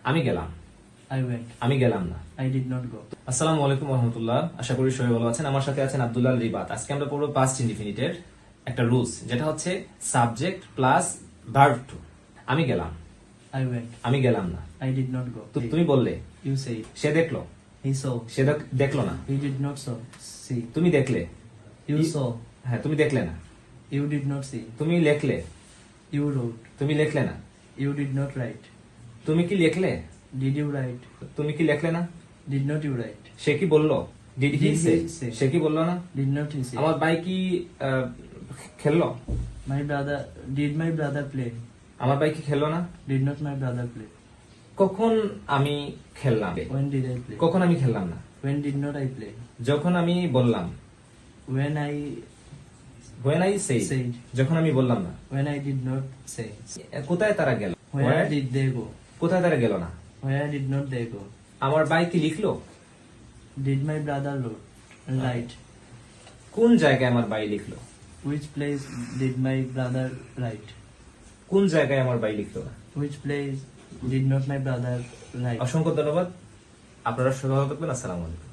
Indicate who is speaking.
Speaker 1: আমি গেলাম।
Speaker 2: I went.
Speaker 1: আমি গেলাম না।
Speaker 2: I did not go.
Speaker 1: আসসালামু আলাইকুম ওয়া রাহমাতুল্লাহ। আশা করি সবাই ভালো আছেন। আমার সাথে আছেন আব্দুল্লাহ রিবাত। আজকে আমরা পড়বো পাস্ট ইনডিফিনিটের একটা রুলস, যেটা হচ্ছে সাবজেক্ট প্লাস ভার্ব টু। আমি গেলাম।
Speaker 2: I went.
Speaker 1: আমি গেলাম না।
Speaker 2: I did not go.
Speaker 1: তুমি বললে,
Speaker 2: You said.
Speaker 1: সে দেখলো।
Speaker 2: He saw.
Speaker 1: সে দেখলো না।
Speaker 2: He did not saw. See.
Speaker 1: তুমি দেখলে।
Speaker 2: You saw.
Speaker 1: হ্যাঁ, তুমি দেখলে না।
Speaker 2: You did not see.
Speaker 1: তুমি লেখলে।
Speaker 2: You wrote.
Speaker 1: তুমি লেখলে না।
Speaker 2: You did not write.
Speaker 1: তুমি কি লেখলে?
Speaker 2: Did you write?
Speaker 1: তুমি কি লেখলে না।
Speaker 2: Did not you write?
Speaker 1: সে কি বললো? Did he
Speaker 2: Did
Speaker 1: say?
Speaker 2: he say?
Speaker 1: সে কি বললো না।
Speaker 2: Did not he say?
Speaker 1: আমার ভাই কি খেললো?
Speaker 2: My brother. Did my brother play?
Speaker 1: আমার ভাই কি খেললো না।
Speaker 2: Did not my brother play?
Speaker 1: কখন আমি খেললাম?
Speaker 2: When did I play?
Speaker 1: কখন আমি খেললাম না।
Speaker 2: When did not I play?
Speaker 1: যখন আমি বললাম।
Speaker 2: When I
Speaker 1: when I said,
Speaker 2: said.
Speaker 1: যখন আমি বললাম না।
Speaker 2: When I did not say.
Speaker 1: কোথায় তারা গেল?
Speaker 2: Where did they go?
Speaker 1: কোথায় তারা গেল না।
Speaker 2: Where did not they go?
Speaker 1: আমার ভাই কি লিখলো?
Speaker 2: Did my brother write?
Speaker 1: কোন জায়গায় আমার ভাই লিখলো?
Speaker 2: Which place did my brother write?
Speaker 1: কোন জায়গায় আমার ভাই লিখলো না।
Speaker 2: Which place did not my brother write?
Speaker 1: অসংখ্য ধন্যবাদ। আপনারা সবাই ভালো থাকবেন। আসসালামু আলাইকুম।